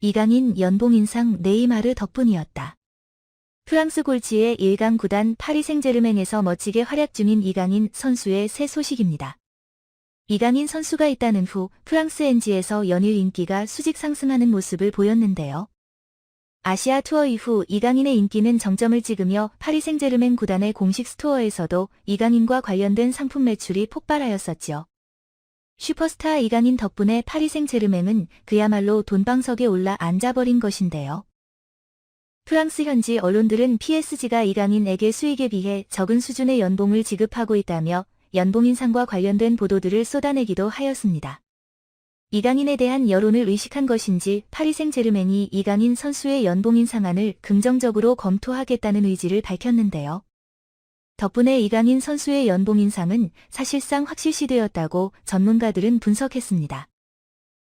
이강인 연봉 인상 네이마르 덕분이었다. 프랑스 골지의 1강 구단 파리 생제르맹에서 멋지게 활약 중인 이강인 선수의 새 소식입니다. 이강인 선수가 있다는 후 프랑스 엔지에서 연일 인기가 수직 상승하는 모습을 보였는데요. 아시아 투어 이후 이강인의 인기는 정점을 찍으며 파리 생제르맹 구단의 공식 스토어에서도 이강인과 관련된 상품 매출이 폭발하였었죠. 슈퍼스타 이강인 덕분에 파리 생제르맹은 그야말로 돈방석에 올라 앉아버린 것인데요. 프랑스 현지 언론들은 PSG가 이강인에게 수익에 비해 적은 수준의 연봉을 지급하고 있다며 연봉 인상과 관련된 보도들을 쏟아내기도 하였습니다. 이강인에 대한 여론을 의식한 것인지 파리 생제르맹이 이강인 선수의 연봉 인상안을 긍정적으로 검토하겠다는 의지를 밝혔는데요. 덕분에 이강인 선수의 연봉 인상은 사실상 확실시되었다고 전문가들은 분석했습니다.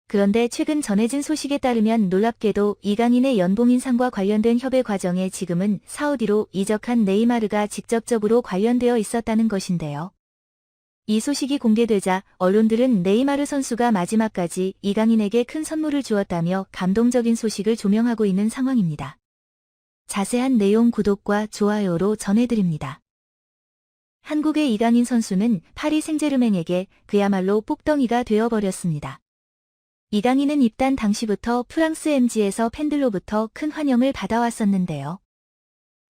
그런데 최근 전해진 소식에 따르면 놀랍게도 이강인의 연봉 인상과 관련된 협의 과정에 지금은 사우디로 이적한 네이마르가 직접적으로 관련되어 있었다는 것인데요. 이 소식이 공개되자 언론들은 네이마르 선수가 마지막까지 이강인에게 큰 선물을 주었다며 감동적인 소식을 조명하고 있는 상황입니다. 자세한 내용 구독과 좋아요로 전해드립니다. 한국의 이강인 선수는 파리 생제르맹에게 그야말로 꼭덩이가 되어버렸습니다. 이강인은 입단 당시부터 프랑스 MG에서 팬들로부터 큰 환영을 받아왔었는데요.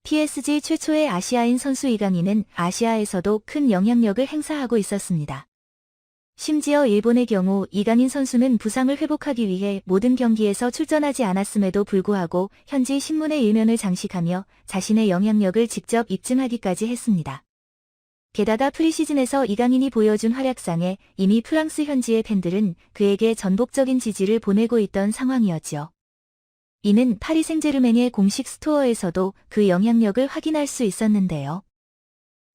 PSG 최초의 아시아인 선수 이강인은 아시아에서도 큰 영향력을 행사하고 있었습니다. 심지어 일본의 경우 이강인 선수는 부상을 회복하기 위해 모든 경기에서 출전하지 않았음에도 불구하고 현지 신문의 일면을 장식하며 자신의 영향력을 직접 입증하기까지 했습니다. 게다가 프리시즌에서 이강인이 보여준 활약상에 이미 프랑스 현지의 팬들은 그에게 전폭적인 지지를 보내고 있던 상황이었죠. 이는 파리 생제르맹의 공식 스토어에서도 그 영향력을 확인할 수 있었는데요.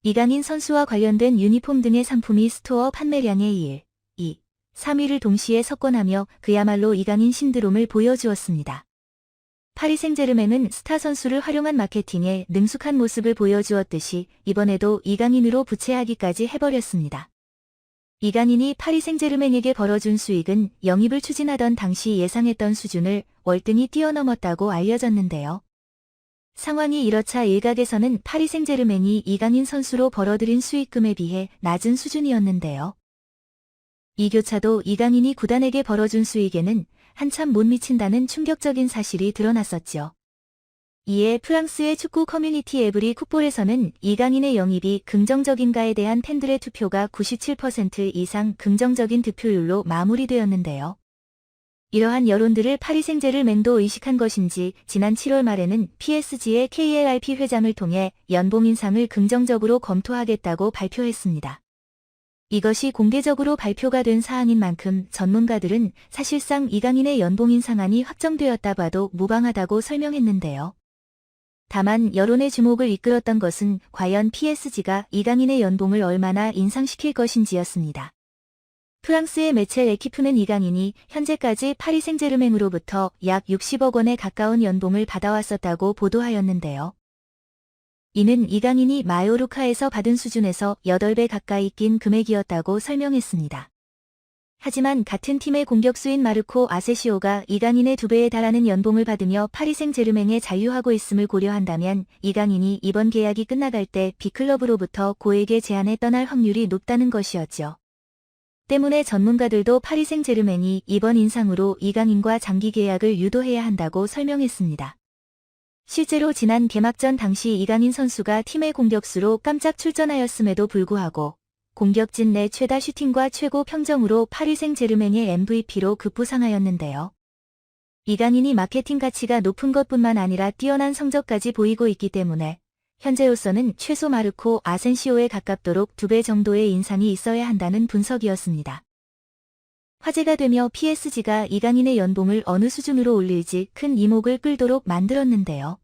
이강인 선수와 관련된 유니폼 등의 상품이 스토어 판매량의 1, 2, 3위를 동시에 석권하며 그야말로 이강인 신드롬을 보여주었습니다. 파리 생제르맹은 스타 선수를 활용한 마케팅에 능숙한 모습을 보여주었듯이 이번에도 이강인으로 부채하기까지 해버렸습니다. 이강인이 파리 생제르맹에게 벌어준 수익은 영입을 추진하던 당시 예상했던 수준을 월등히 뛰어넘었다고 알려졌는데요. 상황이 이렇자 일각에서는 파리 생제르맹이 이강인 선수로 벌어들인 수익금에 비해 낮은 수준이었는데요. 이 교차도 이강인이 구단에게 벌어준 수익에는 한참 못 미친다는 충격적인 사실이 드러났었죠. 이에 프랑스의 축구 커뮤니티 에브리 쿡볼에서는 이강인의 영입이 긍정적인가에 대한 팬들의 투표가 97% 이상 긍정적인 득표율로 마무리되었는데요. 이러한 여론들을 파리 생제르맹도 의식한 것인지 지난 7월 말에는 PSG의 KLRP 회장을 통해 연봉 인상을 긍정적으로 검토하겠다고 발표했습니다. 이것이 공개적으로 발표가 된 사항인 만큼 전문가들은 사실상 이강인의 연봉 인상안이 확정되었다 봐도 무방하다고 설명했는데요. 다만 여론의 주목을 이끌었던 것은 과연 PSG가 이강인의 연봉을 얼마나 인상시킬 것인지였습니다. 프랑스의 매체 에키프는 이강인이 현재까지 파리 생제르맹으로부터 약 60억 원에 가까운 연봉을 받아왔었다고 보도하였는데요. 이는 이강인이 마요르카에서 받은 수준에서 8배 가까이 낀 금액이었다고 설명했습니다. 하지만 같은 팀의 공격수인 마르코 아세시오가 이강인의 2배에 달하는 연봉을 받으며 파리 생제르맹에 잔류하고 있음을 고려한다면 이강인이 이번 계약이 끝나갈 때 B클럽으로부터 고액의 제안에 떠날 확률이 높다는 것이었죠. 때문에 전문가들도 파리 생제르맹이 이번 인상으로 이강인과 장기 계약을 유도해야 한다고 설명했습니다. 실제로 지난 개막전 당시 이강인 선수가 팀의 공격수로 깜짝 출전하였음에도 불구하고 공격진 내 최다 슈팅과 최고 평점으로 파리 생제르맹의 MVP로 급부상하였는데요. 이강인이 마케팅 가치가 높은 것뿐만 아니라 뛰어난 성적까지 보이고 있기 때문에 현재로서는 최소 마르코 아센시오에 가깝도록 2배 정도의 인상이 있어야 한다는 분석이었습니다. 화제가 되며 PSG가 이강인의 연봉을 어느 수준으로 올릴지 큰 이목을 끌도록 만들었는데요.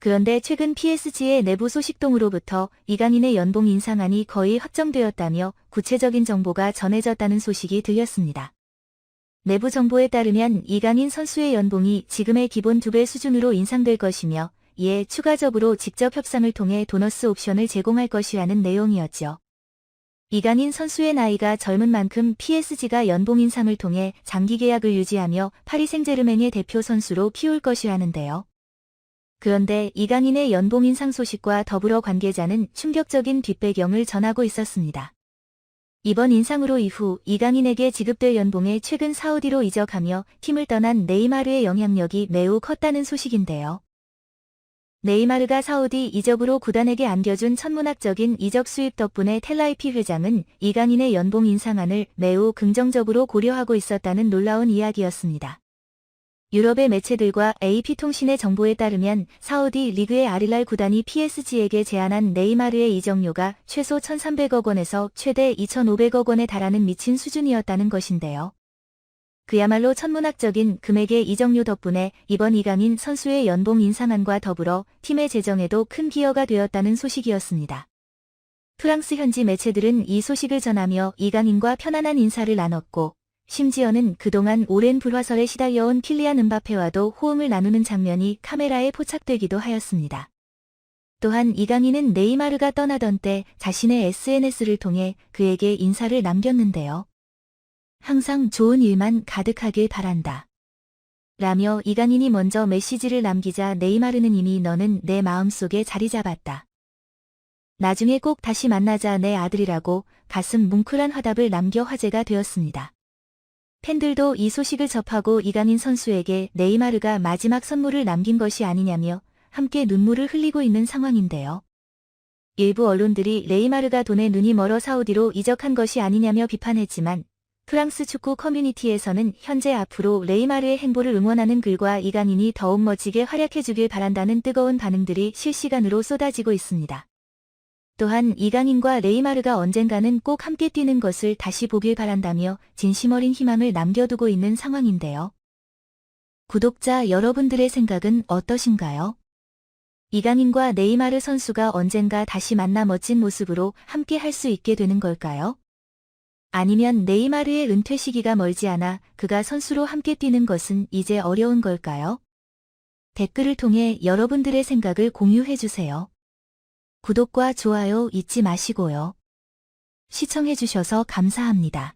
그런데 최근 PSG의 내부 소식통으로부터 이강인의 연봉 인상안이 거의 확정되었다며 구체적인 정보가 전해졌다는 소식이 들렸습니다. 내부 정보에 따르면 이강인 선수의 연봉이 지금의 기본 2배 수준으로 인상될 것이며 이에 추가적으로 직접 협상을 통해 보너스 옵션을 제공할 것이라는 내용이었죠. 이강인 선수의 나이가 젊은 만큼 PSG가 연봉 인상을 통해 장기 계약을 유지하며 파리 생제르맹의 대표 선수로 키울 것이라는데요. 그런데 이강인의 연봉 인상 소식과 더불어 관계자는 충격적인 뒷배경을 전하고 있었습니다. 이번 인상으로 이후 이강인에게 지급될 연봉에 최근 사우디로 이적하며 팀을 떠난 네이마르의 영향력이 매우 컸다는 소식인데요. 네이마르가 사우디 이적으로 구단에게 안겨준 천문학적인 이적 수입 덕분에 텔라이피 회장은 이강인의 연봉 인상안을 매우 긍정적으로 고려하고 있었다는 놀라운 이야기였습니다. 유럽의 매체들과 AP통신의 정보에 따르면 사우디 리그의 알힐랄 구단이 PSG에게 제안한 네이마르의 이적료가 최소 1,300억 원에서 최대 2,500억 원에 달하는 미친 수준이었다는 것인데요. 그야말로 천문학적인 금액의 이적료 덕분에 이번 이강인 선수의 연봉 인상안과 더불어 팀의 재정에도 큰 기여가 되었다는 소식이었습니다. 프랑스 현지 매체들은 이 소식을 전하며 이강인과 편안한 인사를 나눴고 심지어는 그동안 오랜 불화설에 시달려온 킬리안 음바페와도 호응을 나누는 장면이 카메라에 포착되기도 하였습니다. 또한 이강인은 네이마르가 떠나던 때 자신의 SNS를 통해 그에게 인사를 남겼는데요. 항상 좋은 일만 가득하길 바란다. 라며 이강인이 먼저 메시지를 남기자 네이마르는 이미 너는 내 마음속에 자리 잡았다. 나중에 꼭 다시 만나자 내 아들이라고 가슴 뭉클한 화답을 남겨 화제가 되었습니다. 팬들도 이 소식을 접하고 이강인 선수에게 네이마르가 마지막 선물을 남긴 것이 아니냐며 함께 눈물을 흘리고 있는 상황인데요. 일부 언론들이 네이마르가 돈에 눈이 멀어 사우디로 이적한 것이 아니냐며 비판했지만 프랑스 축구 커뮤니티에서는 현재 앞으로 네이마르의 행보를 응원하는 글과 이강인이 더욱 멋지게 활약해주길 바란다는 뜨거운 반응들이 실시간으로 쏟아지고 있습니다. 또한 이강인과 네이마르가 언젠가는 꼭 함께 뛰는 것을 다시 보길 바란다며 진심 어린 희망을 남겨두고 있는 상황인데요. 구독자 여러분들의 생각은 어떠신가요? 이강인과 네이마르 선수가 언젠가 다시 만나 멋진 모습으로 함께 할 수 있게 되는 걸까요? 아니면 네이마르의 은퇴 시기가 멀지 않아 그가 선수로 함께 뛰는 것은 이제 어려운 걸까요? 댓글을 통해 여러분들의 생각을 공유해주세요. 구독과 좋아요 잊지 마시고요. 시청해주셔서 감사합니다.